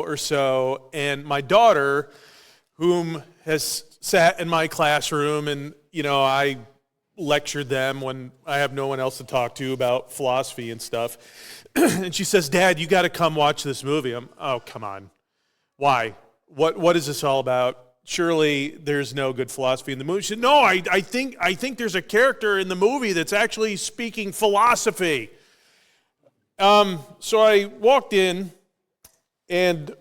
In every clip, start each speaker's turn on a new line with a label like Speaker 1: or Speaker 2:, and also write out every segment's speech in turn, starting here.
Speaker 1: or so, and my daughter, whom has sat in my classroom, and I lectured them when I have no one else to talk to about philosophy and stuff, and she says, "Dad, you got to come watch this movie." Oh, come on. Why? What is this all about? Surely there's no good philosophy in the movie. She said, "No, I think there's a character in the movie that's actually speaking philosophy." So I walked in, and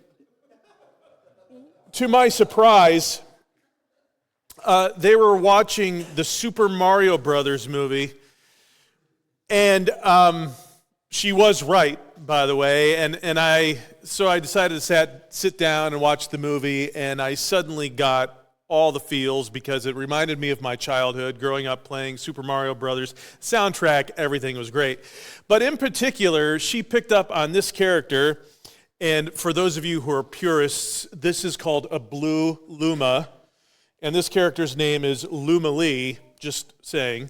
Speaker 1: to my surprise, they were watching the Super Mario Brothers movie, and she was right, by the way, so I decided to sit down and watch the movie, and I suddenly got all the feels because it reminded me of my childhood, growing up playing Super Mario Brothers. Soundtrack, everything was great. But in particular, she picked up on this character, and for those of you who are purists, this is called a blue Luma, and this character's name is Luma Lee, just saying.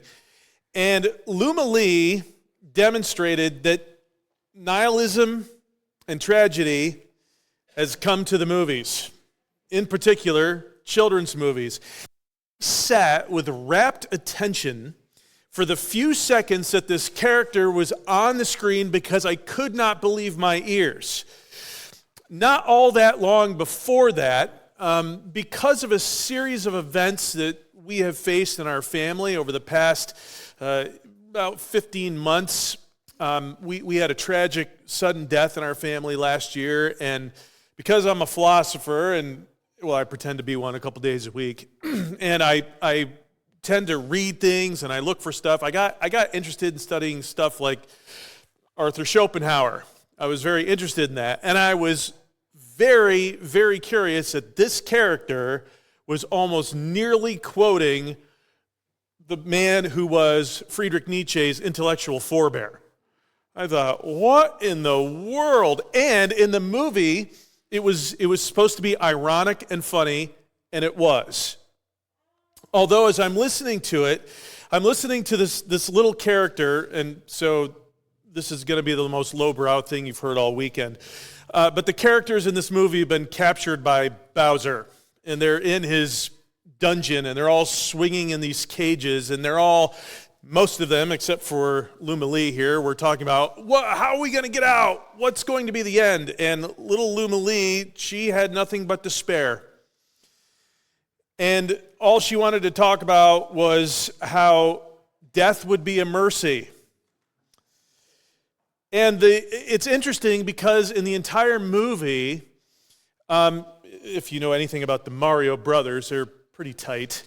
Speaker 1: And Luma Lee demonstrated that nihilism and tragedy has come to the movies, in particular, children's movies. Sat with rapt attention for the few seconds that this character was on the screen because I could not believe my ears. Not all that long before that, because of a series of events that we have faced in our family over the past about 15 months, we had a tragic sudden death in our family last year, and because I'm a philosopher, and I pretend to be one a couple days a week, and I tend to read things and I look for stuff. I got interested in studying stuff like Arthur Schopenhauer. I was very interested in that, and I was very, very curious that this character was almost nearly quoting the man who was Friedrich Nietzsche's intellectual forebear. I thought, what in the world? And in the movie, it was supposed to be ironic and funny, and it was. Although as I'm listening to it, I'm listening to this little character, and so this is going to be the most lowbrow thing you've heard all weekend. But the characters in this movie have been captured by Bowser, and they're in his dungeon, and they're all swinging in these cages, and most of them, except for Luma Lee here, we're talking about, how are we going to get out? What's going to be the end? And little Luma Lee, she had nothing but despair. And all she wanted to talk about was how death would be a mercy. And it's interesting because in the entire movie, if you know anything about the Mario Brothers, they're pretty tight.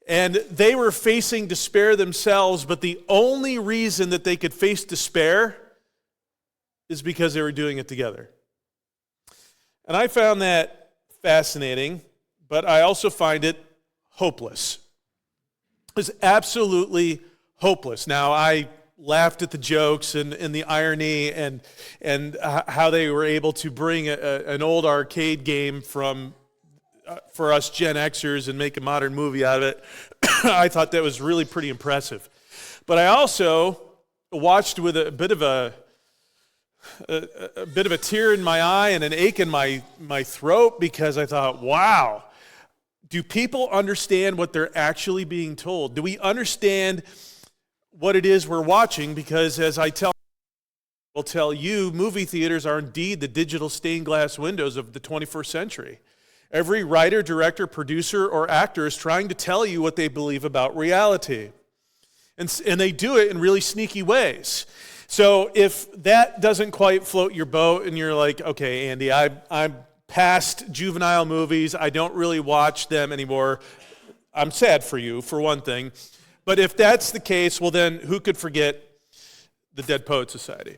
Speaker 1: And they were facing despair themselves, but the only reason that they could face despair is because they were doing it together. And I found that fascinating, but I also find it hopeless. It's absolutely hopeless. Now, I laughed at the jokes and the irony and how they were able to bring an old arcade game for us Gen Xers and make a modern movie out of it. I thought that was really pretty impressive. But I also watched with a bit of a tear in my eye and an ache in my throat because I thought, wow, do people understand what they're actually being told? Do we understand what it is we're watching? Because as I will tell you, movie theaters are indeed the digital stained glass windows of the 21st century. Every writer, director, producer, or actor is trying to tell you what they believe about reality. And they do it in really sneaky ways. So if that doesn't quite float your boat and you're like, okay, Andy, I'm past juvenile movies. I don't really watch them anymore. I'm sad for you, for one thing. But if that's the case, well then, who could forget the Dead Poets Society?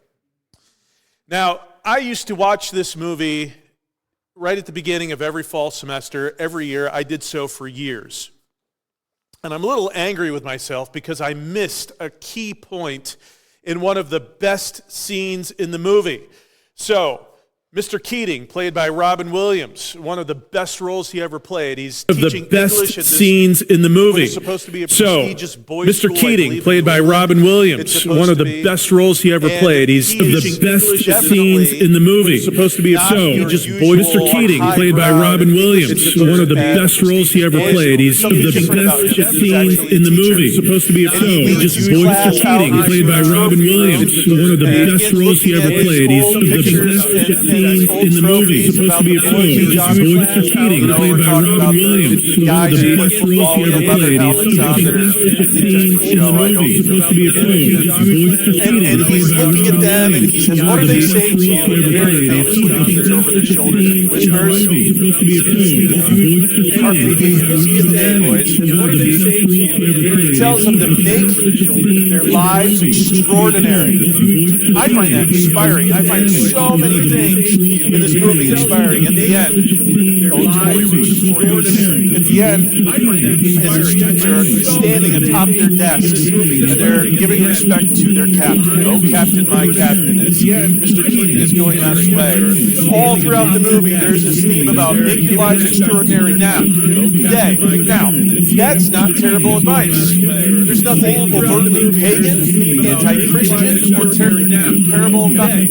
Speaker 1: Now, I used to watch this movie right at the beginning of every fall semester, every year. I did so for years. And I'm a little angry with myself because I missed a key point in one of the best scenes in the movie. So, Mr. Keating, played by Robin Williams, one of the best roles he ever played. He's
Speaker 2: Of
Speaker 1: teaching
Speaker 2: the best
Speaker 1: English at this
Speaker 2: scenes in the movie.
Speaker 1: what is supposed to be a
Speaker 2: So,
Speaker 1: prestigious boys'
Speaker 2: Mr.
Speaker 1: school, I
Speaker 2: Keating,
Speaker 1: believe,
Speaker 2: played
Speaker 1: in
Speaker 2: by
Speaker 1: England.
Speaker 2: Robin
Speaker 1: It's
Speaker 2: Williams,
Speaker 1: supposed
Speaker 2: one of
Speaker 1: to
Speaker 2: the
Speaker 1: be.
Speaker 2: best roles he ever
Speaker 1: And
Speaker 2: played. He's
Speaker 1: he
Speaker 2: of
Speaker 1: is
Speaker 2: the best
Speaker 1: definitely
Speaker 2: scenes in the movie.
Speaker 1: It's supposed to be
Speaker 2: So,
Speaker 1: your
Speaker 2: just
Speaker 1: usual
Speaker 2: Mr. Keating, played by
Speaker 1: highbrow
Speaker 2: Robin Williams,
Speaker 1: English teacher
Speaker 2: one of the
Speaker 1: at
Speaker 2: best roles he ever
Speaker 1: boys'
Speaker 2: played.
Speaker 1: school.
Speaker 2: He's of
Speaker 1: Something
Speaker 2: the
Speaker 1: different about
Speaker 2: best
Speaker 1: him. He's
Speaker 2: scenes
Speaker 1: actually a
Speaker 2: in the
Speaker 1: teacher.
Speaker 2: movie. Supposed to be a
Speaker 1: And he
Speaker 2: so,
Speaker 1: leads
Speaker 2: just
Speaker 1: you class
Speaker 2: Mr.
Speaker 1: out
Speaker 2: Keating,
Speaker 1: into
Speaker 2: played by
Speaker 1: the
Speaker 2: Robin
Speaker 1: trophy
Speaker 2: Williams,
Speaker 1: room,
Speaker 2: one of the
Speaker 1: and
Speaker 2: best
Speaker 1: begins
Speaker 2: roles he
Speaker 1: looking
Speaker 2: ever
Speaker 1: at
Speaker 2: played. He's
Speaker 1: old
Speaker 2: of the
Speaker 1: pictures
Speaker 2: best
Speaker 1: and
Speaker 2: scenes
Speaker 1: old
Speaker 2: in the movie.
Speaker 1: trophies
Speaker 2: Supposed
Speaker 1: about
Speaker 2: to be
Speaker 1: the
Speaker 2: a
Speaker 1: boys
Speaker 2: so,
Speaker 1: who
Speaker 2: just
Speaker 1: got
Speaker 2: Mr. Keating,
Speaker 1: you know,
Speaker 2: played
Speaker 1: we're
Speaker 2: by
Speaker 1: talking
Speaker 2: Robin
Speaker 1: about
Speaker 2: Williams,
Speaker 1: the
Speaker 2: one of
Speaker 1: guys
Speaker 2: the
Speaker 1: who play
Speaker 2: best roles
Speaker 1: football
Speaker 2: he
Speaker 1: with
Speaker 2: ever
Speaker 1: the leather
Speaker 2: played. He's
Speaker 1: helmets
Speaker 2: of
Speaker 1: on
Speaker 2: the
Speaker 1: that are,
Speaker 2: best
Speaker 1: I think, just
Speaker 2: scenes
Speaker 1: for
Speaker 2: in the
Speaker 1: show. I
Speaker 2: movie.
Speaker 1: don't really
Speaker 2: Supposed to
Speaker 1: think
Speaker 2: be a
Speaker 1: they
Speaker 2: so,
Speaker 1: did
Speaker 2: just Mr. Keating,
Speaker 1: and he's
Speaker 2: played by
Speaker 1: looking at
Speaker 2: Robin
Speaker 1: them and he
Speaker 2: Williams,
Speaker 1: says,
Speaker 2: one
Speaker 1: what
Speaker 2: of
Speaker 1: are
Speaker 2: the
Speaker 1: they
Speaker 2: best
Speaker 1: saying to
Speaker 2: roles
Speaker 1: you?
Speaker 2: he ever
Speaker 1: And very
Speaker 2: played.
Speaker 1: famously, he gets over their shoulders and he whispers, Carpe diem, seize the day, boys. What are they saying to you? He tells them to make their lives extraordinary. I find that inspiring. I find so many things in this movie inspiring. At the end, oh, totally ruined for you. At the end, his students are standing atop their desks and they're giving respect to their captain. Oh, captain, my captain. As Mr. Keating is going on his way. All throughout the movie, there's this theme about make your lives extraordinary now, today, now. That's not terrible advice. There's nothing overtly pagan, anti-Christian, or terrible about it.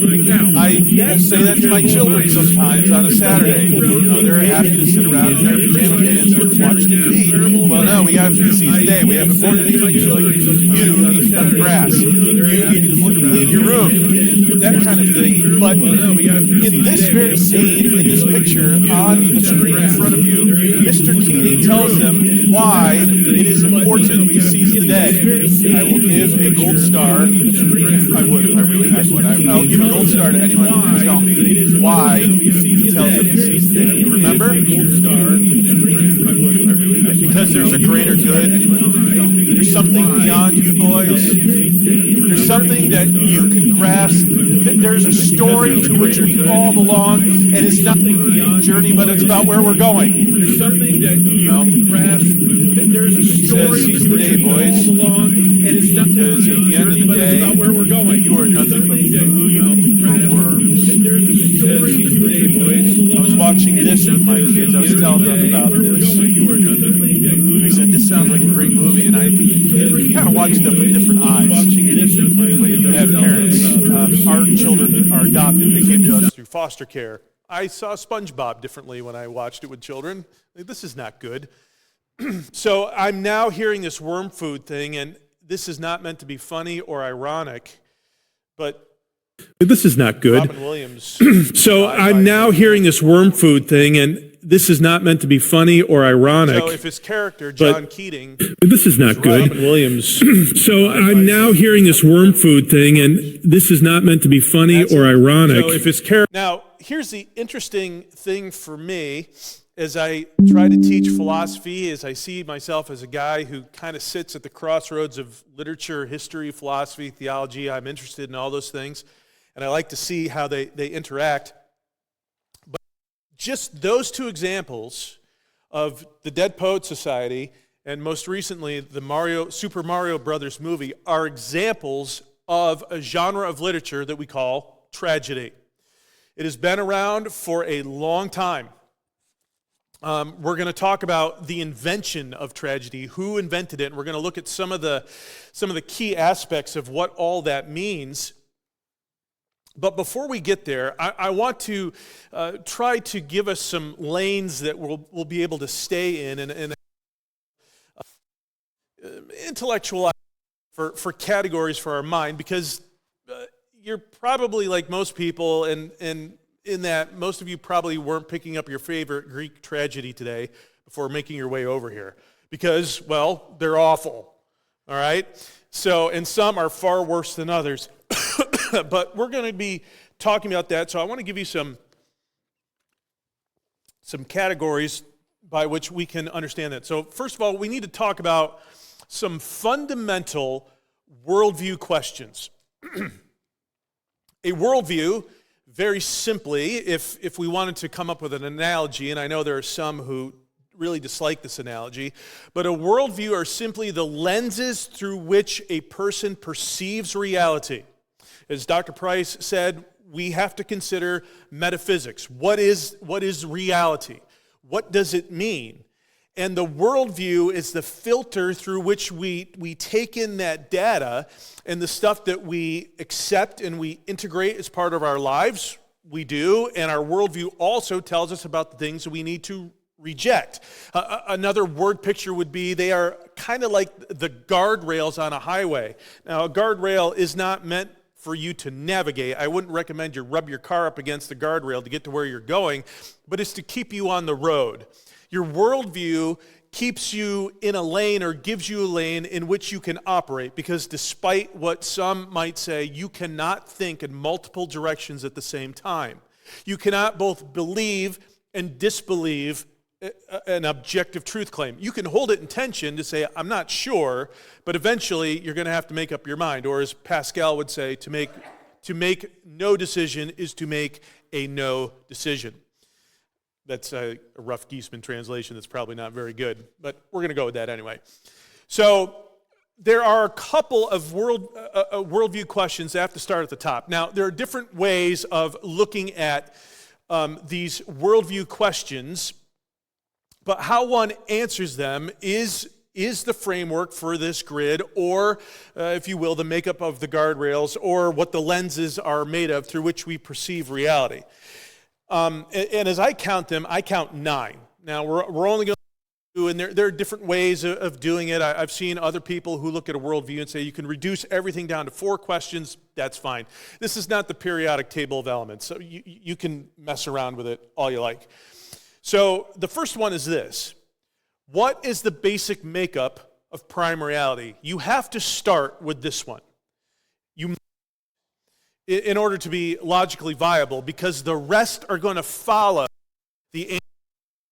Speaker 1: I will say that to my children sometimes on a Saturday. You know, they're happy to sit around in their pajama pants and watch TV. Well, no, we have to seize the day. We have important things to do, like you need to cut the grass, you need to clean your room, that kind of thing. But in this very scene, in this picture on the screen in front of you, Mr. Keating tells them why it is important to seize the day. I will give a gold star. I would if I really had one. I'll give a gold star to anyone who can tell me why he tells them to seize the day. You remember? Because there's a greater good. There's something beyond you, boys. There's something that you can grasp. There's a story to which we all belong, and it's not a journey, but it's about where we're going. There's something that you can grasp. There's a story seize the day, boys. And it's not because at the end of the day, about where we're going. You are nothing but food for worms. Seize the day, boys. I was watching this with my kids. I was telling them about this. And they said, this sounds like a great movie, and I kind of watched it with different eyes. When you have parents, our children are adopted. They came to us through foster care. I saw SpongeBob differently when I watched it with children. This is not good. So I'm now hearing this worm food thing, and this is not meant to be funny or ironic, but
Speaker 2: this is not good.
Speaker 1: Robin Williams.
Speaker 2: So I'm now hearing this worm food thing, and this is not meant to be funny or ironic.
Speaker 1: So if his character, John Keating,
Speaker 2: this is not good.
Speaker 1: Robin Williams.
Speaker 2: So I'm now hearing this worm food thing, and this is not meant to be funny or ironic.
Speaker 1: So if his character. Now, here's the interesting thing for me as I try to teach philosophy, as I see myself as a guy who kind of sits at the crossroads of literature, history, philosophy, theology. I'm interested in all those things, and I like to see how they interact. But just those two examples of the Dead Poet Society and most recently the Super Mario Brothers movie are examples of a genre of literature that we call tragedy. It has been around for a long time. We're going to talk about the invention of tragedy, who invented it, and we're going to look at some of the key aspects of what all that means. But before we get there, I want to try to give us some lanes that we'll be able to stay in and intellectual for categories for our mind, because you're probably like most people, and in that most of you probably weren't picking up your favorite Greek tragedy today before making your way over here because, well, they're awful, all right? So, and some are far worse than others. But we're going to be talking about that, so I want to give you some categories by which we can understand that. So first of all, we need to talk about some fundamental worldview questions. A worldview, very simply, if we wanted to come up with an analogy, and I know there are some who really dislike this analogy, but a worldview are simply the lenses through which a person perceives reality. As Dr. Price said, we have to consider metaphysics. What is reality? What does it mean? And the worldview is the filter through which we take in that data, and the stuff that we accept and we integrate as part of our lives, we do. And our worldview also tells us about the things that we need to reject. Another word picture would be they are kind of like the guardrails on a highway. Now, a guardrail is not meant for you to navigate. I wouldn't recommend you rub your car up against the guardrail to get to where you're going, but it's to keep you on the road. Your worldview keeps you in a lane or gives you a lane in which you can operate, because despite what some might say, you cannot think in multiple directions at the same time. You cannot both believe and disbelieve an objective truth claim. You can hold it in tension to say, I'm not sure, but eventually you're going to have to make up your mind. Or as Pascal would say, to make no decision is to make a no decision. That's a rough Giessman translation that's probably not very good, but we're going to go with that anyway. So there are a couple of worldview questions that have to start at the top. Now, there are different ways of looking at these worldview questions, but how one answers them is the framework for this grid, or, if you will, the makeup of the guardrails, or what the lenses are made of through which we perceive reality. And as I count them, I count 9. Now, we're only going to do, and there are different ways of doing it. I've seen other people who look at a worldview and say you can reduce everything down to 4 questions. That's fine. This is not the periodic table of elements, so you can mess around with it all you like. So the first one is this: what is the basic makeup of prime reality? You have to start with this one. In order to be logically viable, because the rest are going to follow the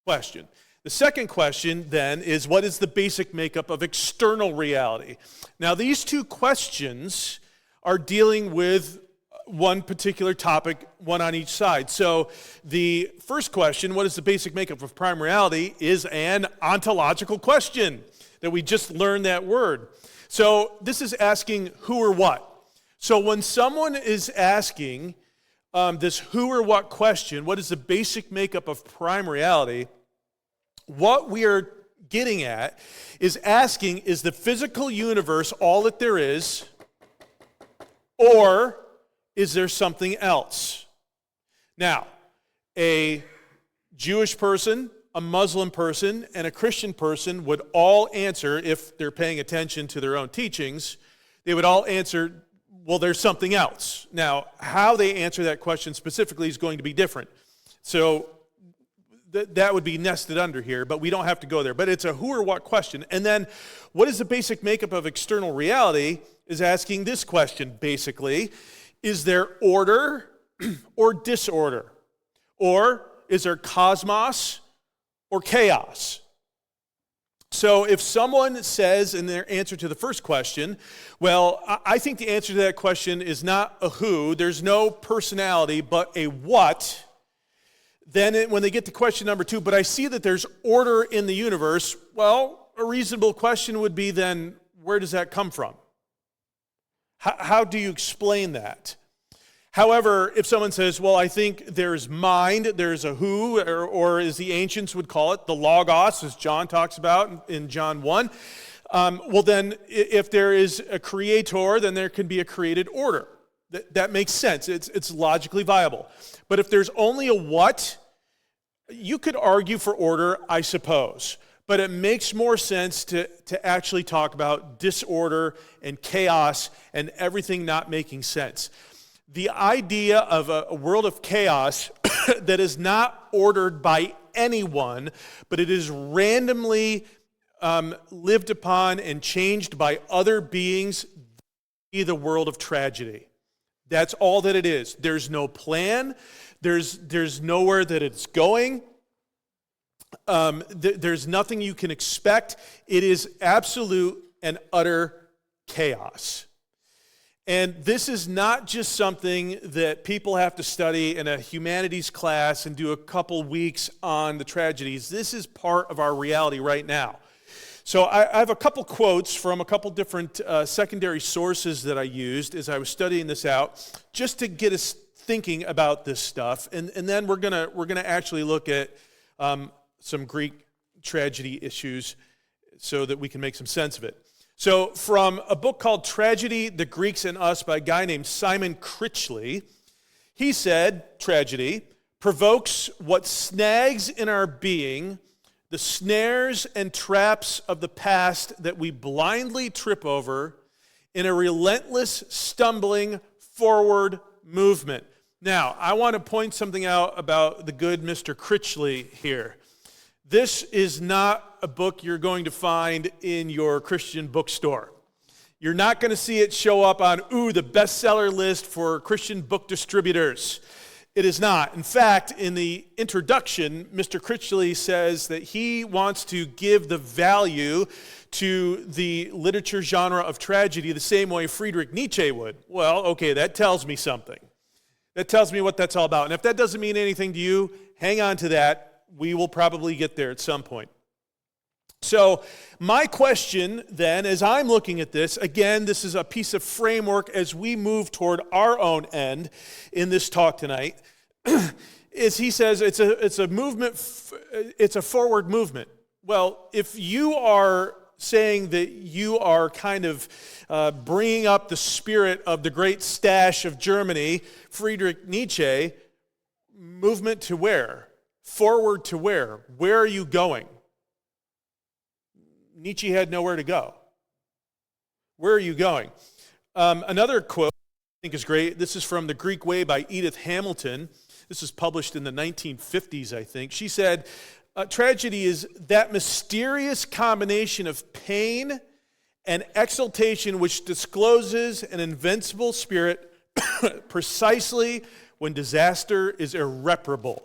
Speaker 1: question. The second question, then, is what is the basic makeup of external reality? Now, these two questions are dealing with one particular topic, one on each side. So the first question, what is the basic makeup of prime reality, is an ontological question that we just learned that word. So this is asking who or what. So when someone is asking this who or what question, what is the basic makeup of prime reality, what we are getting at is asking, is the physical universe all that there is, or is there something else? Now, a Jewish person, a Muslim person, and a Christian person would all answer, if they're paying attention to their own teachings, they would all answer, well, there's something else. Now, how they answer that question specifically is going to be different. So that would be nested under here, but we don't have to go there. But it's a who or what question. And then what is the basic makeup of external reality is asking this question, basically. Is there order or disorder? Or is there cosmos or chaos? So if someone says in their answer to the first question, well, I think the answer to that question is not a who, there's no personality, but a what, then when they get to question number 2, but I see that there's order in the universe, well, a reasonable question would be then, where does that come from? How do you explain that? However, if someone says, well, I think there's mind, there's a who, or as the ancients would call it, the logos, as John talks about in John 1, well then, if there is a creator, then there can be a created order. That makes sense. It's logically viable. But if there's only a what, you could argue for order, I suppose. But it makes more sense to actually talk about disorder and chaos and everything not making sense. The idea of a world of chaos that is not ordered by anyone, but it is randomly lived upon and changed by other beings, be the world of tragedy. That's all that it is. There's no plan. There's nowhere that it's going. There's nothing you can expect. It is absolute and utter chaos. And this is not just something that people have to study in a humanities class and do a couple weeks on the tragedies. This is part of our reality right now. So I have a couple quotes from a couple different secondary sources that I used as I was studying this out, just to get us thinking about this stuff, and then we're gonna actually look at some Greek tragedy issues so that we can make some sense of it. So from a book called Tragedy, the Greeks and Us by a guy named Simon Critchley, he said, tragedy provokes what snags in our being, the snares and traps of the past that we blindly trip over in a relentless, stumbling forward movement. Now, I want to point something out about the good Mr. Critchley here. This is not a book you're going to find in your Christian bookstore. You're not going to see it show up on, the bestseller list for Christian book distributors. It is not. In fact, in the introduction, Mr. Critchley says that he wants to give the value to the literature genre of tragedy the same way Friedrich Nietzsche would. Well, okay, that tells me something. That tells me what that's all about. And if that doesn't mean anything to you, hang on to that. We will probably get there at some point. So my question then, as I'm looking at this, again, this is a piece of framework as we move toward our own end in this talk tonight, is he says it's a movement, it's a forward movement. Well, if you are saying that you are kind of bringing up the spirit of the great stash of Germany, Friedrich Nietzsche, movement to where? Forward to where? Where are you going? Nietzsche had nowhere to go. Where are you going? Another quote I think is great. This is from The Greek Way by Edith Hamilton. This was published in the 1950s, I think. She said, tragedy is that mysterious combination of pain and exultation which discloses an invincible spirit precisely when disaster is irreparable.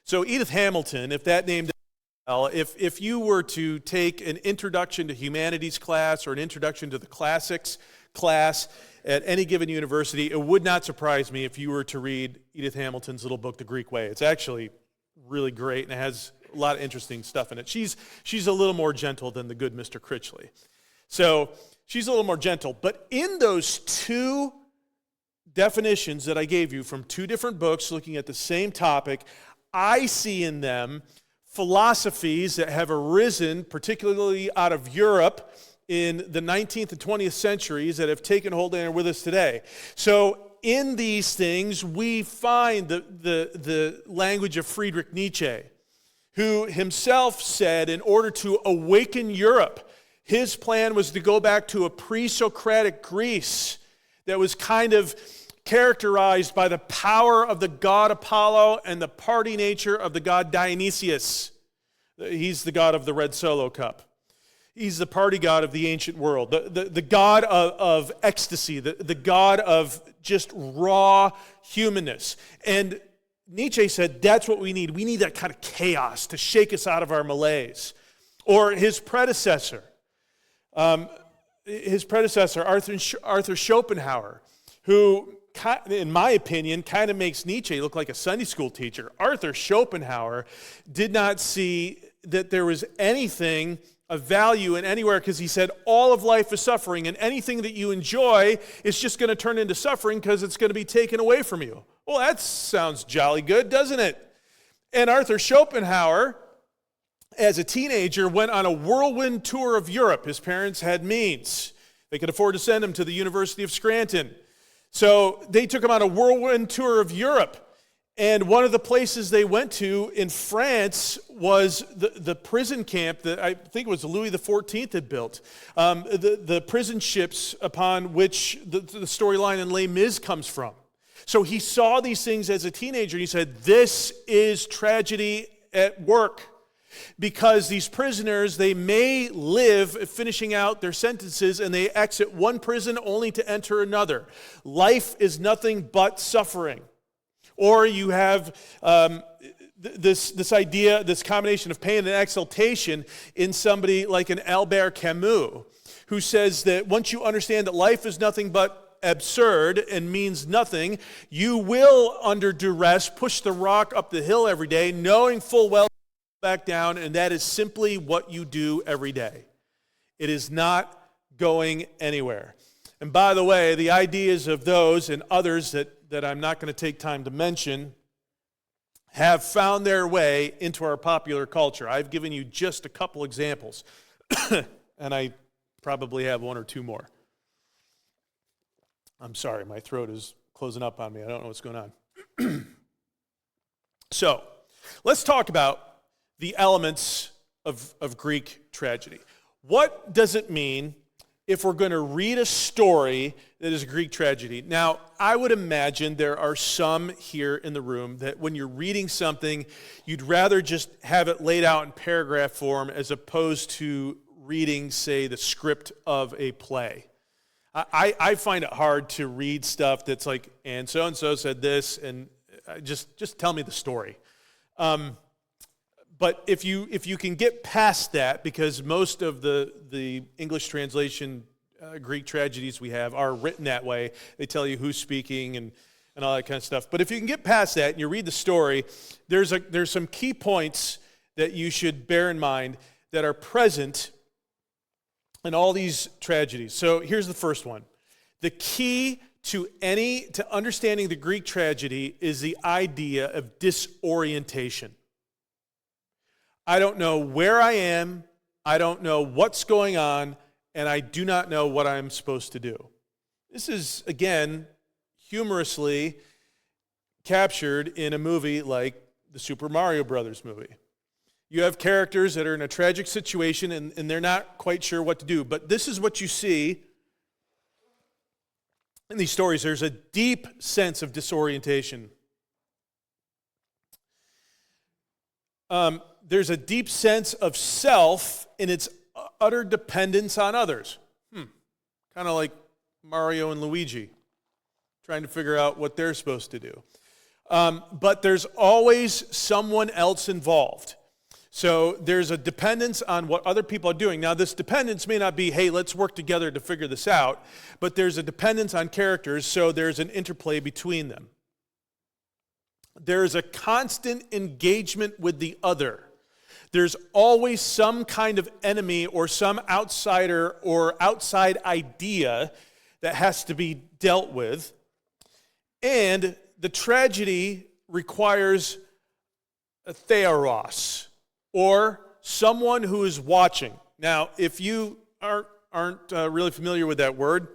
Speaker 1: So Edith Hamilton, if that name, if you were to take an introduction to humanities class or an introduction to the classics class at any given university, it would not surprise me if you were to read Edith Hamilton's little book, The Greek Way. It's actually really great and it has a lot of interesting stuff in it. She's a little more gentle than the good Mr. Critchley. So she's a little more gentle. But in those two definitions that I gave you from two different books looking at the same topic, I see in them philosophies that have arisen, particularly out of Europe in the 19th and 20th centuries, that have taken hold and are with us today. So in these things, we find the language of Friedrich Nietzsche, who himself said in order to awaken Europe, his plan was to go back to a pre-Socratic Greece that was kind of characterized by the power of the god Apollo and the party nature of the god Dionysius. He's the god of the red Solo cup. He's the party god of the ancient world, the god of ecstasy, the god of just raw humanness. And Nietzsche said that's what we need. We need that kind of chaos to shake us out of our malaise. Or his predecessor, Arthur Schopenhauer, who, in my opinion, kind of makes Nietzsche look like a Sunday school teacher. Arthur Schopenhauer did not see that there was anything of value in anywhere because he said all of life is suffering and anything that you enjoy is just going to turn into suffering because it's going to be taken away from you. Well, that sounds jolly good, doesn't it? And Arthur Schopenhauer, as a teenager, went on a whirlwind tour of Europe. His parents had means. They could afford to send him to the University of Scranton. So they took him on a whirlwind tour of Europe. And one of the places they went to in France was the prison camp that I think it was Louis XIV had built. The prison ships upon which the storyline in Les Mis comes from. So he saw these things as a teenager and he said, this is tragedy at work. Because these prisoners, they may live finishing out their sentences and they exit one prison only to enter another. Life is nothing but suffering. Or you have this idea, this combination of pain and exaltation in somebody like an Albert Camus, who says that once you understand that life is nothing but absurd and means nothing, you will, under duress, push the rock up the hill every day, knowing full well back down, and that is simply what you do every day. It is not going anywhere. And by the way, the ideas of those and others that that I'm not going to take time to mention have found their way into our popular culture. I've given you just a couple examples, and I probably have one or two more. I'm sorry, my throat is closing up on me. I don't know what's going on. So, let's talk about the elements of Greek tragedy. What does it mean if we're going to read a story that is a Greek tragedy? Now, I would imagine there are some here in the room that when you're reading something, you'd rather just have it laid out in paragraph form as opposed to reading, say, the script of a play. I find it hard to read stuff that's like, and so said this, and just tell me the story. But if you can get past that, because most of the English translation Greek tragedies we have are written that way, they tell you who's speaking and all that kind of stuff. But if you can get past that and you read the story, there's some key points that you should bear in mind that are present in all these tragedies. So here's the first one. The key to understanding the Greek tragedy is the idea of disorientation. I don't know where I am, I don't know what's going on, and I do not know what I'm supposed to do. This is, again, humorously captured in a movie like the Super Mario Brothers movie. You have characters that are in a tragic situation and they're not quite sure what to do. But this is what you see in these stories. There's a deep sense of disorientation. There's a deep sense of self in its utter dependence on others. Kind of like Mario and Luigi, trying to figure out what they're supposed to do. But there's always someone else involved. So there's a dependence on what other people are doing. Now, this dependence may not be, hey, let's work together to figure this out, but there's a dependence on characters, so there's an interplay between them. There's a constant engagement with the other. There's always some kind of enemy or some outsider or outside idea that has to be dealt with. And the tragedy requires a theoros, or someone who is watching. Now, if you aren't really familiar with that word,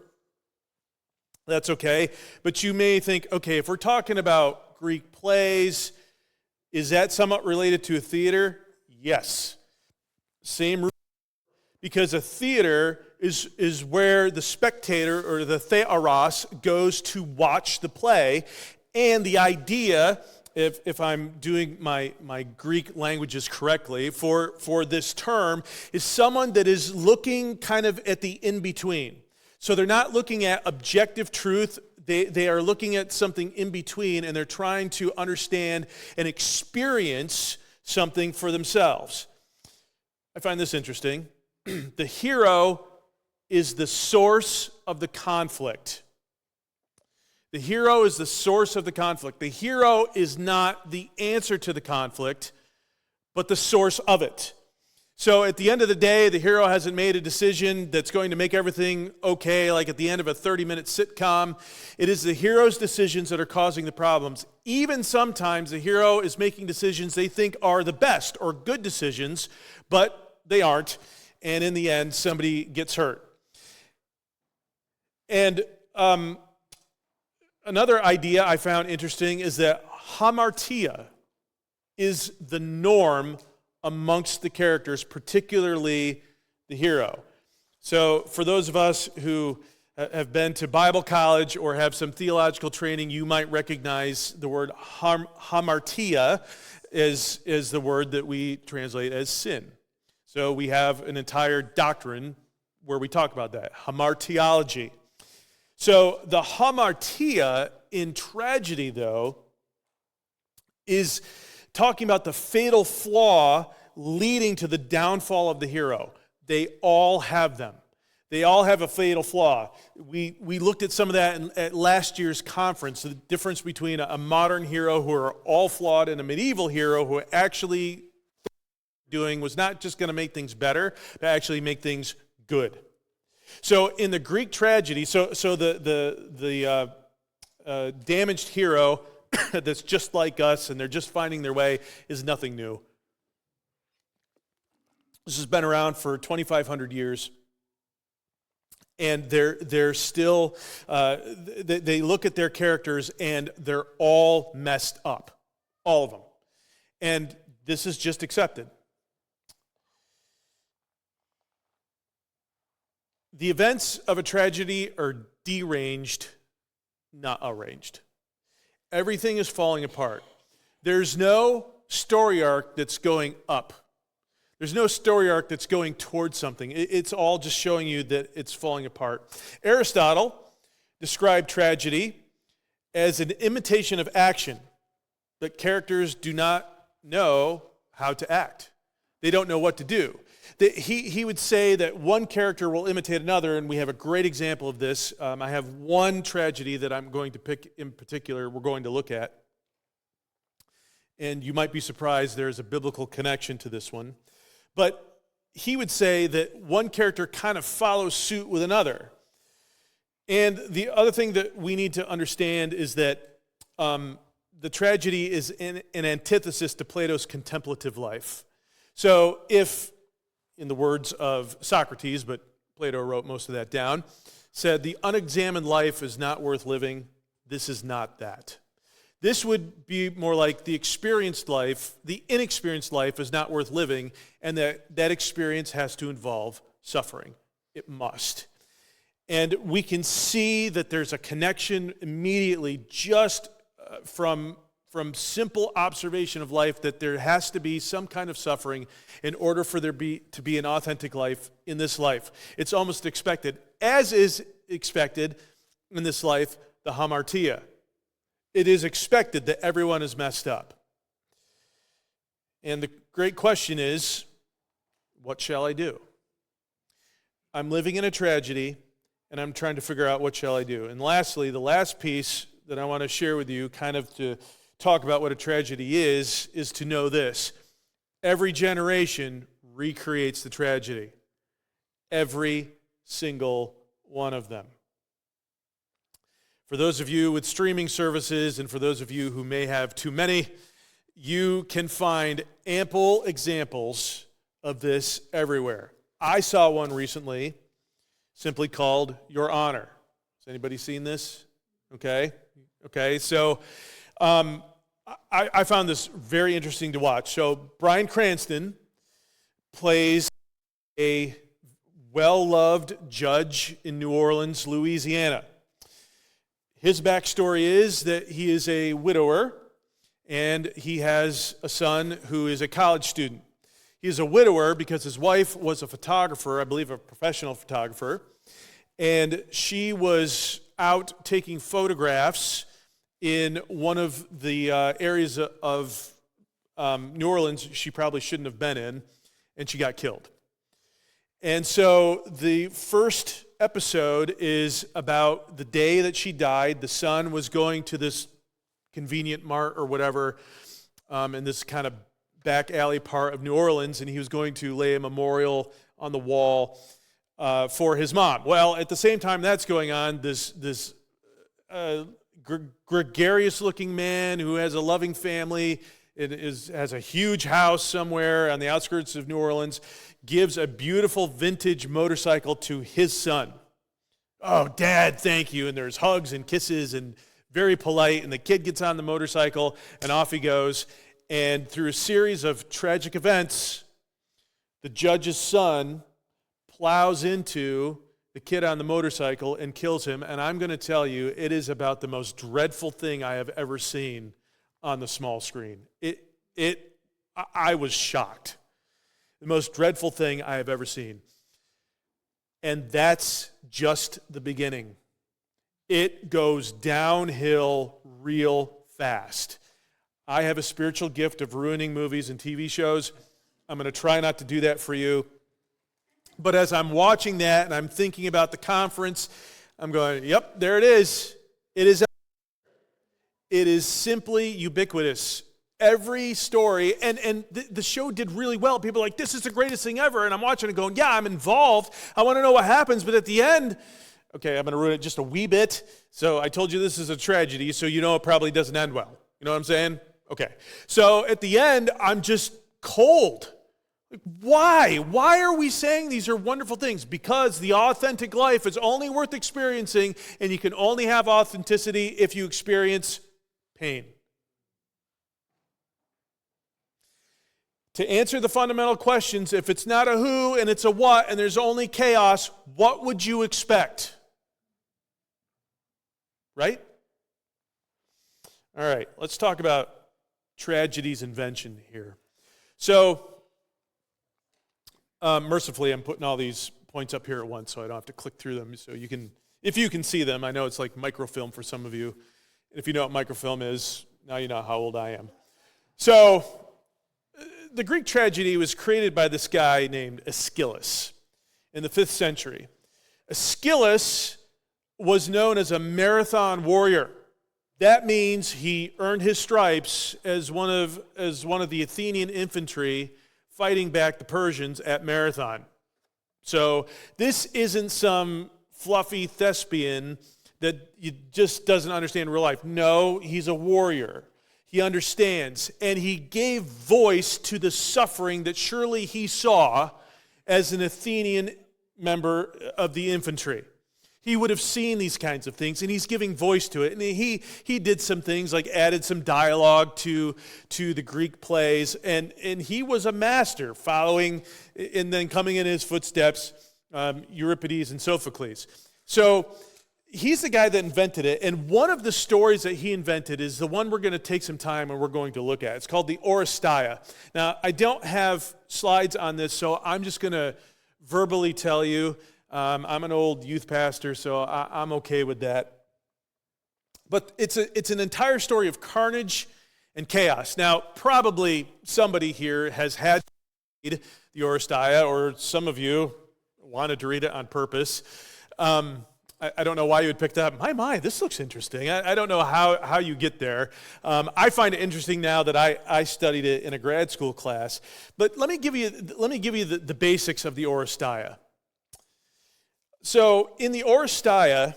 Speaker 1: that's okay. But you may think, okay, if we're talking about Greek plays, is that somewhat related to a theater? Yes. Same, because a theater is where the spectator or the theoros goes to watch the play, and the idea, if I'm doing my Greek languages correctly, for this term, is someone that is looking kind of at the in-between. So they're not looking at objective truth, they are looking at something in between, and they're trying to understand and experience something for themselves. I find this interesting. The hero is the source of the conflict. The hero is the source of the conflict. The hero is not the answer to the conflict, but the source of it. So at the end of the day, the hero hasn't made a decision that's going to make everything okay, like at the end of a 30-minute sitcom. It is the hero's decisions that are causing the problems. Even sometimes the hero is making decisions they think are the best or good decisions, but they aren't. And in the end, somebody gets hurt. And another idea I found interesting is that hamartia is the norm amongst the characters, particularly the hero. So for those of us who have been to Bible college or have some theological training, you might recognize the word hamartia is the word that we translate as sin. So we have an entire doctrine where we talk about that, hamartiology. So the hamartia in tragedy, though, is talking about the fatal flaw leading to the downfall of the hero. They all have them. They all have a fatal flaw. We looked at some of that at last year's conference, the difference between a modern hero who are all flawed and a medieval hero who actually doing was not just going to make things better, but actually make things good. So in the Greek tragedy, the a damaged hero that's just like us and they're just finding their way is nothing new. This has been around for 2,500 years. And they're still, they look at their characters and they're all messed up. All of them. And this is just accepted. The events of a tragedy are deranged, not arranged. Everything is falling apart. There's no story arc that's going up. There's no story arc that's going towards something. It's all just showing you that it's falling apart. Aristotle described tragedy as an imitation of action, that characters do not know how to act. They don't know what to do. He would say that one character will imitate another, and we have a great example of this. I have one tragedy that I'm going to pick in particular we're going to look at. And you might be surprised there's a biblical connection to this one. But he would say that one character kind of follows suit with another. And the other thing that we need to understand is that the tragedy is an antithesis to Plato's contemplative life. So if, in the words of Socrates, but Plato wrote most of that down, said the unexamined life is not worth living, this is not that. This would be more like the experienced life, the inexperienced life is not worth living, and that experience has to involve suffering. It must. And we can see that there's a connection immediately just from simple observation of life that there has to be some kind of suffering in order for there to be an authentic life in this life. It's almost expected, as is expected in this life, the hamartia. It is expected that everyone is messed up. And the great question is, what shall I do? I'm living in a tragedy, and I'm trying to figure out what shall I do. And lastly, the last piece that I want to share with you, kind of to talk about what a tragedy is to know this. Every generation recreates the tragedy. Every single one of them. For those of you with streaming services, and for those of you who may have too many, you can find ample examples of this everywhere. I saw one recently, simply called Your Honor. Has anybody seen this? Okay, so I found this very interesting to watch. So Bryan Cranston plays a well-loved judge in New Orleans, Louisiana. His backstory is that he is a widower, and he has a son who is a college student. He is a widower because his wife was a photographer, I believe a professional photographer, and she was out taking photographs in one of the areas of New Orleans she probably shouldn't have been in, and she got killed. And so the first episode is about the day that she died. The son was going to this convenient mart or whatever in this kind of back alley part of New Orleans, and he was going to lay a memorial on the wall for his mom. Well, at the same time that's going on, this gregarious-looking man who has a loving family, has a huge house somewhere on the outskirts of New Orleans, gives a beautiful vintage motorcycle to his son. Oh, Dad, thank you. And there's hugs and kisses and very polite. And the kid gets on the motorcycle and off he goes. And through a series of tragic events, the judge's son plows into the kid on the motorcycle and kills him. And I'm going to tell you, it is about the most dreadful thing I have ever seen on the small screen. I was shocked. The most dreadful thing I have ever seen. And that's just the beginning. It goes downhill real fast. I have a spiritual gift of ruining movies and TV shows. I'm going to try not to do that for you. But as I'm watching that and I'm thinking about the conference, I'm going, yep, there it is. It is simply ubiquitous. Every story, and the show did really well. People are like, this is the greatest thing ever. And I'm watching it going, yeah, I'm involved. I want to know what happens. But at the end, Okay, I'm going to ruin it just a wee bit. So I told you this is a tragedy, so you know it probably doesn't end well. You know what I'm saying? Okay. So at the end, I'm just cold. Like, why? Why are we saying these are wonderful things? Because the authentic life is only worth experiencing, and you can only have authenticity if you experience pain. To answer the fundamental questions, if it's not a who and it's a what, and there's only chaos, what would you expect? Right? All right, let's talk about tragedy's invention here. So, mercifully, I'm putting all these points up here at once so I don't have to click through them. So you can, if you can see them, I know it's like microfilm for some of you. And if you know what microfilm is, now you know how old I am. So, the Greek tragedy was created by this guy named Aeschylus in the 5th century. Aeschylus was known as a marathon warrior. That means he earned his stripes as one of the Athenian infantry fighting back the Persians at Marathon. So this isn't some fluffy thespian that just doesn't understand real life. No, he's a warrior. He understands, and he gave voice to the suffering that surely he saw as an Athenian member of the infantry. He would have seen these kinds of things, and he's giving voice to it. And he did some things like added some dialogue to the Greek plays, and he was a master, following and then coming in his footsteps, Euripides and Sophocles. So he's the guy that invented it, and one of the stories that he invented is the one we're going to take some time and we're going to look at. It's called the Oresteia. Now, I don't have slides on this, so I'm just going to verbally tell you. I'm an old youth pastor, so I'm okay with that. But it's an entire story of carnage and chaos. Now, probably somebody here has had to read the Oresteia, or some of you wanted to read it on purpose. I don't know why you would pick that up. My, this looks interesting. I don't know how you get there. I find it interesting now that I studied it in a grad school class. But let me give you the basics of the Oresteia. So in the Oresteia,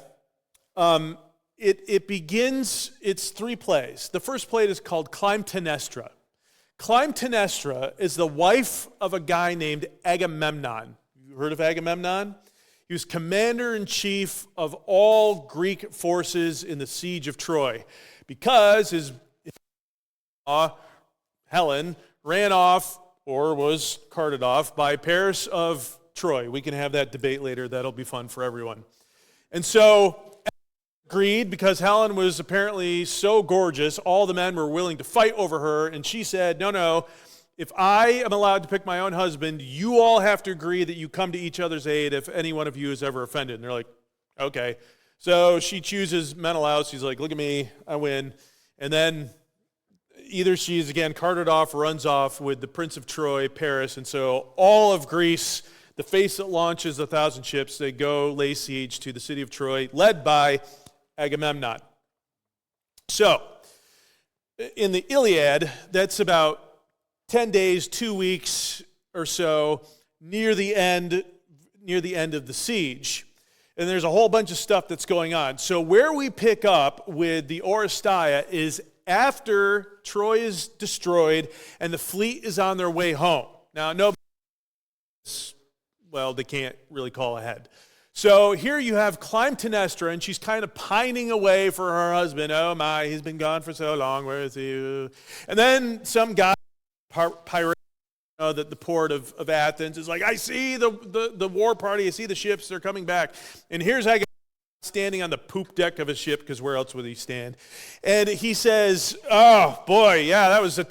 Speaker 1: it begins, it's 3 plays. The first play is called Clytemnestra. Clytemnestra is the wife of a guy named Agamemnon. You heard of Agamemnon? He was commander-in-chief of all Greek forces in the siege of Troy because his Helen ran off or was carted off by Paris of Troy. We can have that debate later. That'll be fun for everyone. And so agreed because Helen was apparently so gorgeous, all the men were willing to fight over her, and she said, no, if I am allowed to pick my own husband, you all have to agree that you come to each other's aid if any one of you is ever offended. And they're like, okay. So she chooses Menelaus. She's like, look at me, I win. And then either she's, again, carted off, runs off with the Prince of Troy, Paris, and so all of Greece, the face that launches 1,000 ships, they go lay siege to the city of Troy, led by Agamemnon. So, in the Iliad, that's about 10 days, 2 weeks or so, near the end of the siege. And there's a whole bunch of stuff that's going on. So where we pick up with the Oresteia is after Troy is destroyed and the fleet is on their way home. Now, they can't really call ahead. So here you have Clytemnestra, and she's kind of pining away for her husband. Oh my, he's been gone for so long. Where is he? And then some guy, pirate, the port of Athens, is like, I see the war party. I see the ships. They're coming back. And here's Agamemnon standing on the poop deck of his ship, because where else would he stand? And he says, oh boy, yeah, that was a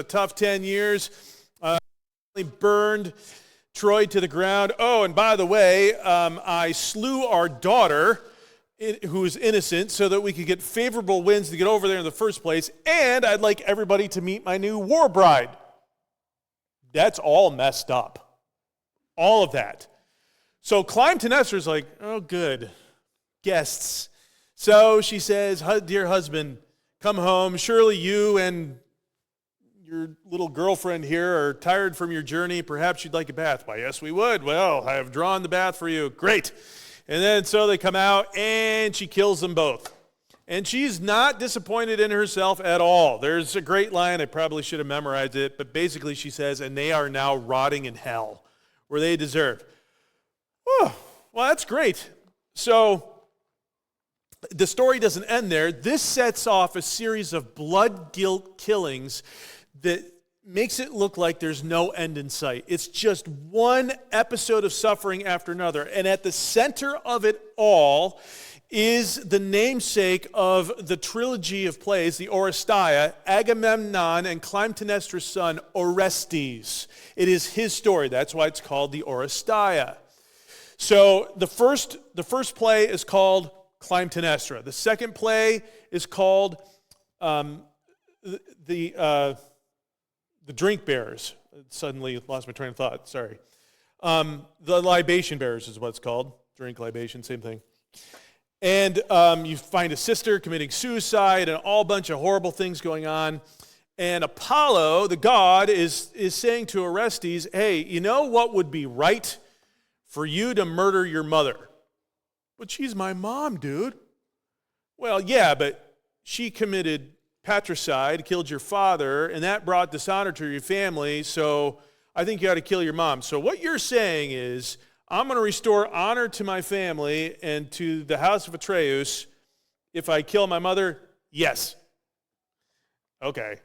Speaker 1: tough 10 years. Burned Troy to the ground. Oh, and by the way, I slew our daughter, who is innocent, so that we could get favorable winds to get over there in the first place, and I'd like everybody to meet my new war bride. That's all messed up. All of that. So Clytemnestra is like, oh, good. Guests. So she says, dear husband, come home. Surely you and your little girlfriend here are tired from your journey. Perhaps you'd like a bath. Why, yes, we would. Well, I have drawn the bath for you. Great. And then so they come out, and she kills them both. And she's not disappointed in herself at all. There's a great line, I probably should have memorized it, but basically she says, and they are now rotting in hell, where they deserve. Oh, well, that's great. So the story doesn't end there. This sets off a series of blood guilt killings that makes it look like there's no end in sight. It's just one episode of suffering after another. And at the center of it all is the namesake of the trilogy of plays, the Oresteia, Agamemnon and Clytemnestra's son, Orestes. It is his story. That's why it's called the Oresteia. So the first play is called Clytemnestra. The second play is called the drink bearers. Suddenly lost my train of thought, sorry. The libation bearers is what it's called. Drink, libation, same thing. And you find a sister committing suicide and all bunch of horrible things going on. And Apollo, the god, is saying to Orestes, hey, you know what would be right? For you to murder your mother. But she's my mom, dude. Well, yeah, but she committed patricide, killed your father, and that brought dishonor to your family, so I think you ought to kill your mom. So what you're saying is, I'm going to restore honor to my family and to the house of Atreus if I kill my mother? Yes. Okay.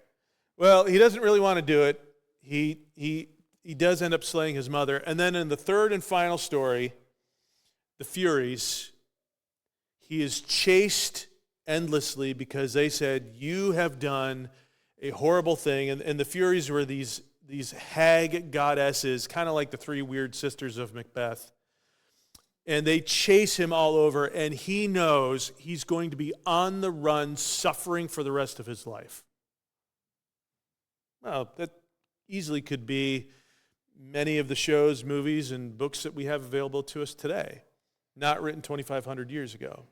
Speaker 1: Well, he doesn't really want to do it. He does end up slaying his mother. And then in the third and final story, the Furies, he is chased endlessly because they said, you have done a horrible thing. And the Furies were these hag goddesses, kind of like the three weird sisters of Macbeth. And they chase him all over, and he knows he's going to be on the run, suffering for the rest of his life. Well, that easily could be many of the shows, movies, and books that we have available to us today, not written 2,500 years ago.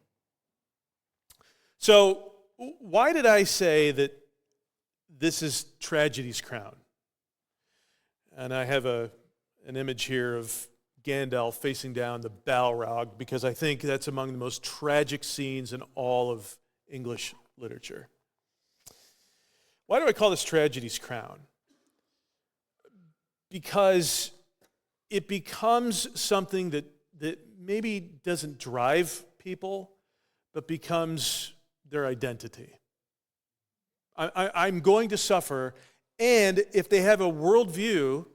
Speaker 1: So why did I say that this is tragedy's crown? And I have an image here of Gandalf facing down the Balrog, because I think that's among the most tragic scenes in all of English literature. Why do I call this tragedy's crown? Because it becomes something that maybe doesn't drive people, but becomes their identity. I'm going to suffer, and if they have a worldview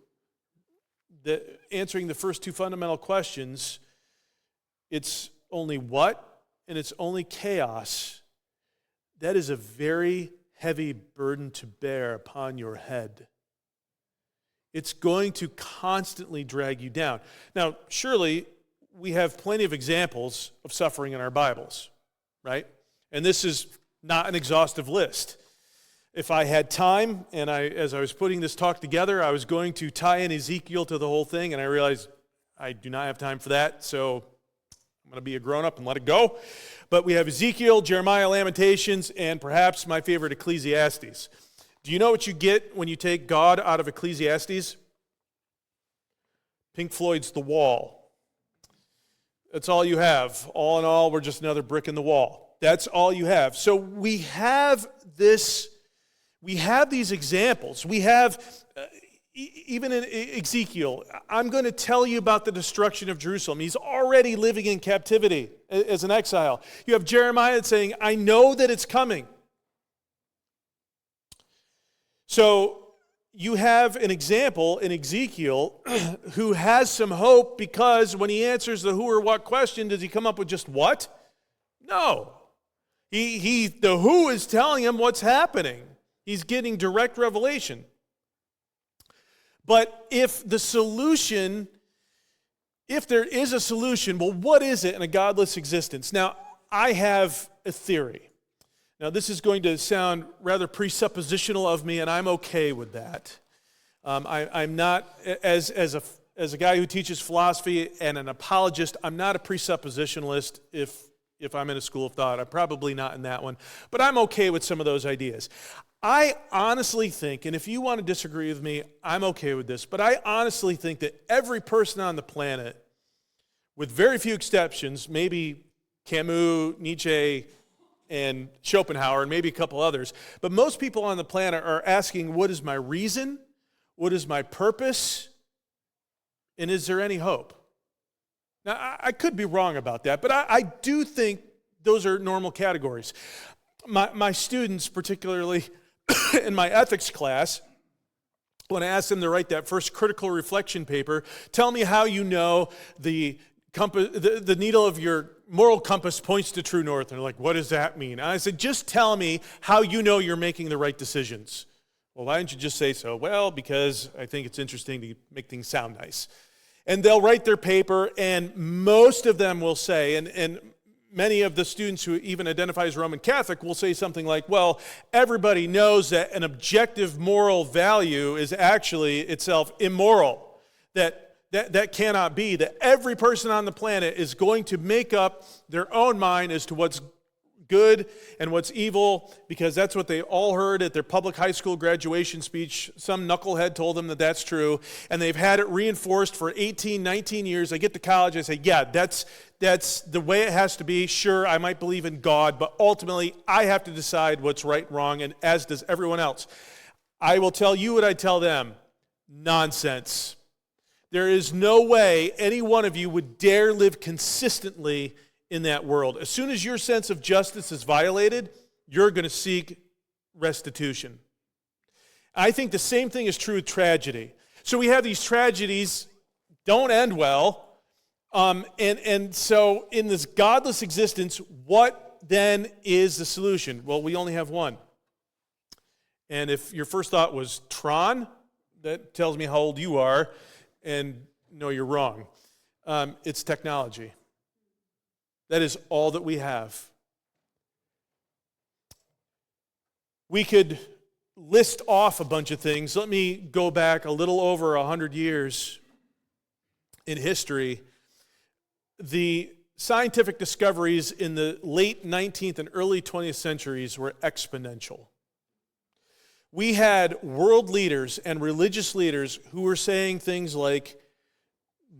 Speaker 1: that answering the first two fundamental questions, it's only what and it's only chaos, that is a very heavy burden to bear upon your head. It's going to constantly drag you down. Now, surely we have plenty of examples of suffering in our Bibles, right? And this is not an exhaustive list. If I had time, and as I was putting this talk together, I was going to tie in Ezekiel to the whole thing, and I realized I do not have time for that, so I'm going to be a grown-up and let it go. But we have Ezekiel, Jeremiah, Lamentations, and perhaps my favorite, Ecclesiastes. Do you know what you get when you take God out of Ecclesiastes? Pink Floyd's The Wall. That's all you have. All in all, we're just another brick in the wall. That's all you have. So we have these examples. We have, even in Ezekiel, I'm going to tell you about the destruction of Jerusalem. He's already living in captivity as an exile. You have Jeremiah saying, I know that it's coming. So you have an example in Ezekiel who has some hope, because when he answers the who or what question, does he come up with just what? No. The who is telling him what's happening. He's getting direct revelation. But if there is a solution, well, what is it in a godless existence? Now, I have a theory. Now, this is going to sound rather presuppositional of me, and I'm okay with that. I'm not, as a guy who teaches philosophy and an apologist, I'm not a presuppositionalist if I'm in a school of thought. I'm probably not in that one, but I'm okay with some of those ideas. I honestly think, and if you want to disagree with me, I'm okay with this, but I honestly think that every person on the planet with very few exceptions, maybe Camus, Nietzsche, and Schopenhauer, and maybe a couple others, but most people on the planet are asking, what is my reason? What is my purpose? And is there any hope? Now, I could be wrong about that, but I do think those are normal categories. My students, particularly in my ethics class, when I ask them to write that first critical reflection paper, tell me how you know the needle of your moral compass points to true north. And they're like, what does that mean? And I said, just tell me how you know you're making the right decisions. Well, why don't you just say so? Well, because I think it's interesting to make things sound nice. And they'll write their paper, and most of them will say, and many of the students who even identify as Roman Catholic will say something like, well, everybody knows that an objective moral value is actually itself immoral, that cannot be, that every person on the planet is going to make up their own mind as to what's good and what's evil, because that's what they all heard at their public high school graduation speech. Some knucklehead told them that that's true, and they've had it reinforced for 18, 19 years. I get to college, I say, yeah, that's the way it has to be. Sure, I might believe in God, but ultimately I have to decide what's right and wrong, and as does everyone else. I will tell you what I tell them. Nonsense. There is no way any one of you would dare live consistently in that world. As soon as your sense of justice is violated, you're going to seek restitution. I think the same thing is true with tragedy. So we have these tragedies, don't end well, and so in this godless existence, what then is the solution? Well, we only have one. And if your first thought was Tron, that tells me how old you are, and no, you're wrong. It's technology. That is all that we have. We could list off a bunch of things. Let me go back a little over 100 years in history. The scientific discoveries in the late 19th and early 20th centuries were exponential. We had world leaders and religious leaders who were saying things like,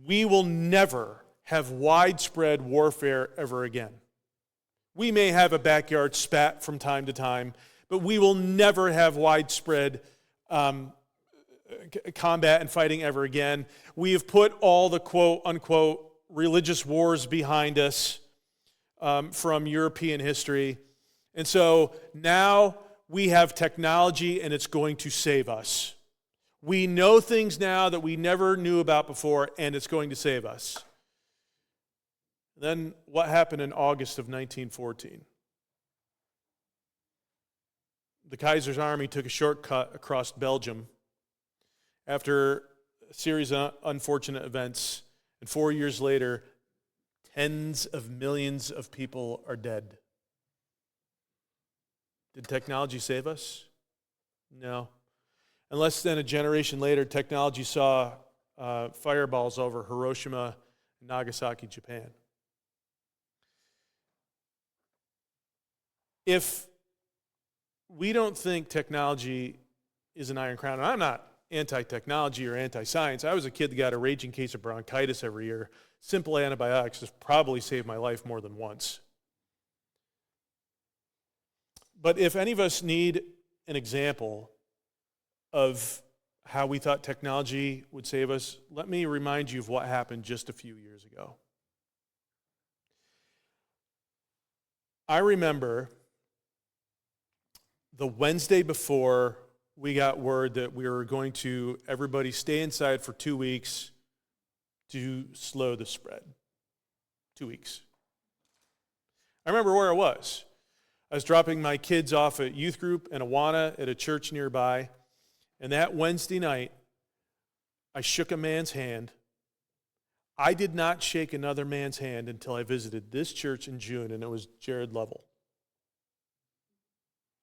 Speaker 1: we will never have widespread warfare ever again. We may have a backyard spat from time to time, but we will never have widespread combat and fighting ever again. We have put all the quote-unquote religious wars behind us from European history. And so now we have technology, and it's going to save us. We know things now that we never knew about before, and it's going to save us. Then what happened in August of 1914? The Kaiser's army took a shortcut across Belgium after a series of unfortunate events, and 4 years later, tens of millions of people are dead. Did technology save us? No. And less than a generation later, technology saw fireballs over Hiroshima and Nagasaki, Japan. If we don't think technology is an iron crown, and I'm not anti-technology or anti-science. I was a kid that got a raging case of bronchitis every year. Simple antibiotics has probably saved my life more than once. But if any of us need an example of how we thought technology would save us, let me remind you of what happened just a few years ago. I remember the Wednesday before we got word that we were going to, everybody stay inside for 2 weeks to slow the spread. 2 weeks. I remember where I was. I was dropping my kids off at youth group in Awana at a church nearby. And that Wednesday night, I shook a man's hand. I did not shake another man's hand until I visited this church in June, and it was Jared Lovell.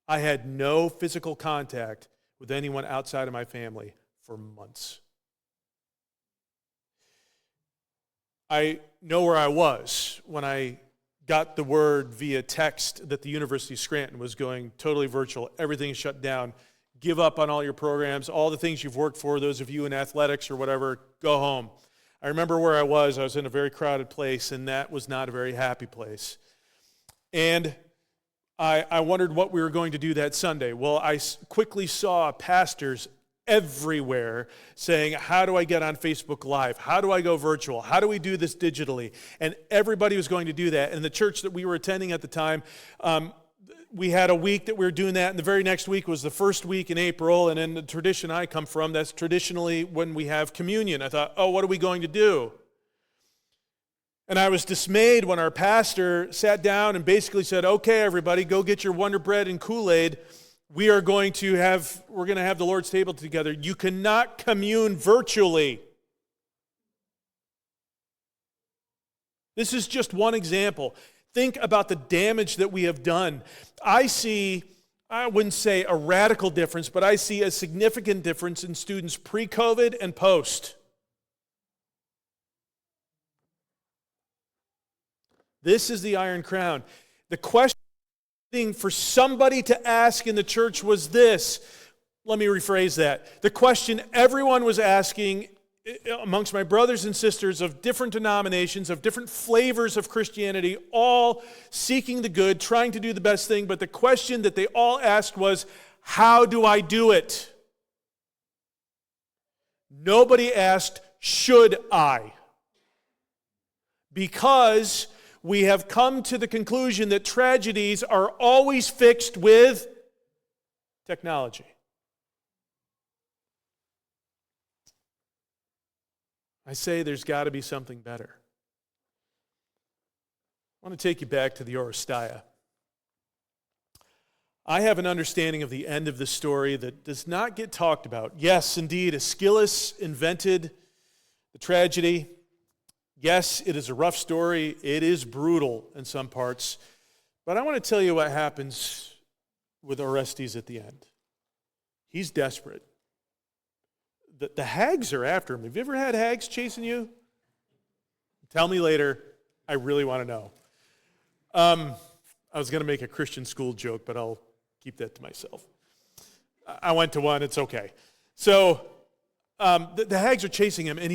Speaker 1: I had no physical contact with anyone outside of my family for months. I know where I was when I got the word via text that the University of Scranton was going totally virtual. Everything is shut down. Give up on all your programs, all the things you've worked for, those of you in athletics or whatever, go home. I remember where I was in a very crowded place, and that was not a very happy place. And I wondered what we were going to do that Sunday. Well, I quickly saw pastors everywhere saying, how do I get on Facebook Live? How do I go virtual? How do we do this digitally? And everybody was going to do that. And the church that we were attending at the time, we had a week that we were doing that, and the very next week was the first week in April, and in the tradition I come from, that's traditionally when we have communion. I thought, oh, what are we going to do? And I was dismayed when our pastor sat down and basically said, okay, everybody, go get your Wonder Bread and Kool-Aid. We're going to have the Lord's table together. You cannot commune virtually. This is just one example. Think about the damage that we have done. I wouldn't say a radical difference, but I see a significant difference in students pre-COVID and post. This is the Iron Crown. The question for somebody to ask in the church was this. Let me rephrase that. The question everyone was asking amongst my brothers and sisters of different denominations, of different flavors of Christianity, all seeking the good, trying to do the best thing, but the question that they all asked was, how do I do it? Nobody asked, should I? Because we have come to the conclusion that tragedies are always fixed with technology. I say there's got to be something better. I want to take you back to the Oresteia. I have an understanding of the end of the story that does not get talked about. Yes, indeed, Aeschylus invented the tragedy. Yes, it is a rough story. It is brutal in some parts. But I want to tell you what happens with Orestes at the end. He's desperate. The hags are after him. Have you ever had hags chasing you? Tell me later. I really want to know. I was going to make a Christian school joke, but I'll keep that to myself. I went to one. It's okay. So the hags are chasing him, and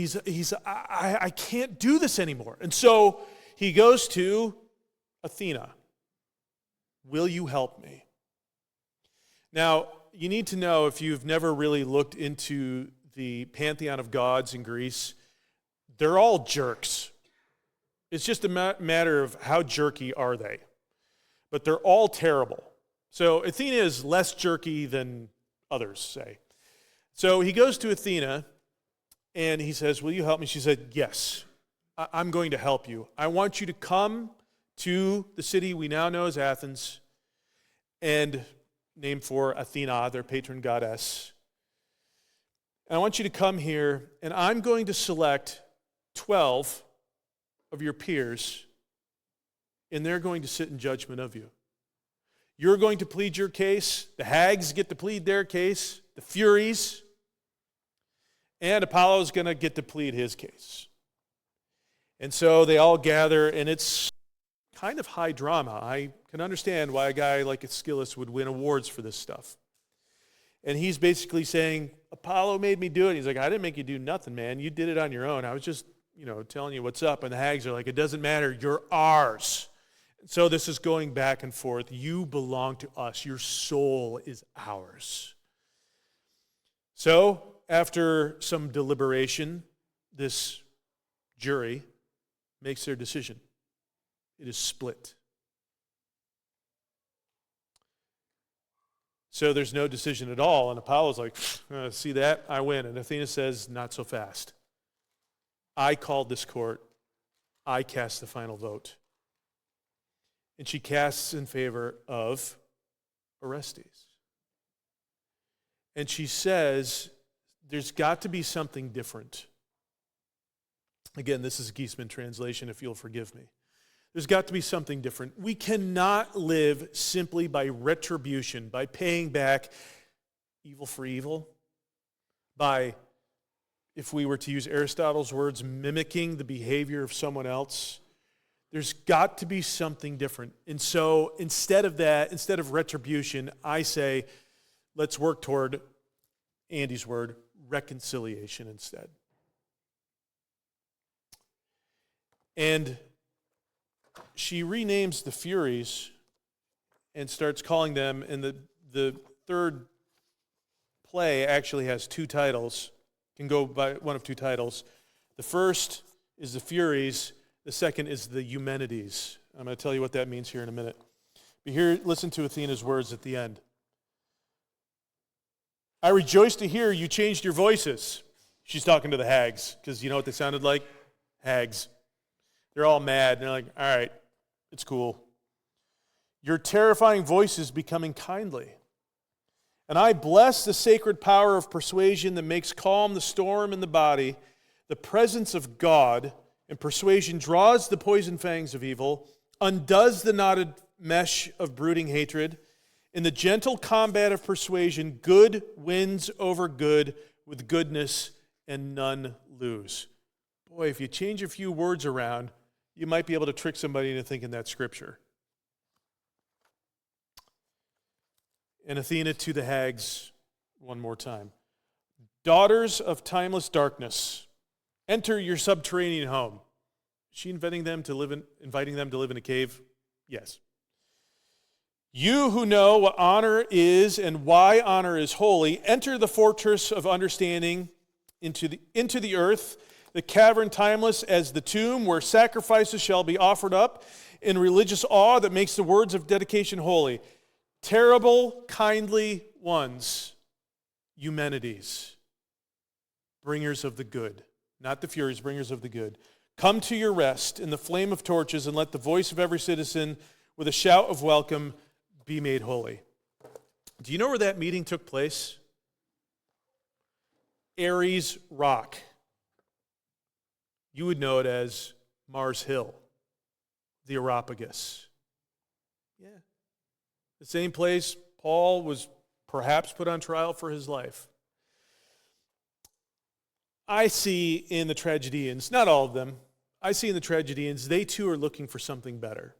Speaker 1: I can't do this anymore. And so he goes to Athena. Will you help me? Now, you need to know, if you've never really looked into the pantheon of gods in Greece, they're all jerks. It's just a matter of how jerky are they. But they're all terrible. So Athena is less jerky than others, say. So he goes to Athena, and he says, will you help me? She said, yes, I'm going to help you. I want you to come to the city we now know as Athens, and named for Athena, their patron goddess. And I want you to come here, and I'm going to select 12 of your peers, and they're going to sit in judgment of you. You're going to plead your case. The hags get to plead their case. The Furies. And Apollo's going to get to plead his case. And so they all gather, and it's kind of high drama. I can understand why a guy like Aeschylus would win awards for this stuff. And he's basically saying, Apollo made me do it. He's like, I didn't make you do nothing, man. You did it on your own. I was just, telling you what's up. And the hags are like, it doesn't matter. You're ours. And so this is going back and forth. You belong to us. Your soul is ours. So after some deliberation, this jury makes their decision. It is split. So there's no decision at all, and Apollo's like, see that? I win. And Athena says, not so fast. I called this court. I cast the final vote. And she casts in favor of Orestes. And she says, there's got to be something different. Again, this is a Giessman translation, if you'll forgive me. There's got to be something different. We cannot live simply by retribution, by paying back evil for evil, by, if we were to use Aristotle's words, mimicking the behavior of someone else. There's got to be something different. And so instead of that, instead of retribution, I say, let's work toward, Andy's word, reconciliation instead. And she renames the Furies and starts calling them, and the third play actually has two titles, can go by one of two titles. The first is the Furies, the second is the Eumenides. I'm going to tell you what that means here in a minute. But here, listen to Athena's words at the end. I rejoice to hear you changed your voices. She's talking to the hags, because you know what they sounded like? Hags. They're all mad, and they're like, all right, it's cool. Your terrifying voice is becoming kindly. And I bless the sacred power of persuasion that makes calm the storm in the body. The presence of God and persuasion draws the poison fangs of evil, undoes the knotted mesh of brooding hatred. In the gentle combat of persuasion, good wins over good with goodness, and none lose. Boy, if you change a few words around, you might be able to trick somebody into thinking that's Scripture. And Athena to the hags one more time. Daughters of timeless darkness, enter your subterranean home. Is she inviting them to live in a cave? Yes. You who know what honor is and why honor is holy, enter the fortress of understanding into the earth, the cavern timeless as the tomb where sacrifices shall be offered up in religious awe that makes the words of dedication holy. Terrible, kindly ones, Eumenides, bringers of the good, not the Furies, bringers of the good. Come to your rest in the flame of torches and let the voice of every citizen with a shout of welcome be made holy. Do you know where that meeting took place? Ares Rock. You would know it as Mars Hill, the Areopagus. Yeah. The same place Paul was perhaps put on trial for his life. I see in the tragedians, not all of them, I see in the tragedians, they too are looking for something better.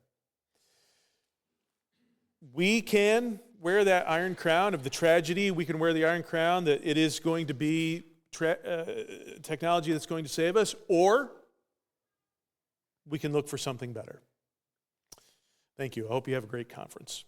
Speaker 1: We can wear that iron crown of the tragedy. We can wear the iron crown that it is going to be technology that's going to save us, or we can look for something better. Thank you. I hope you have a great conference.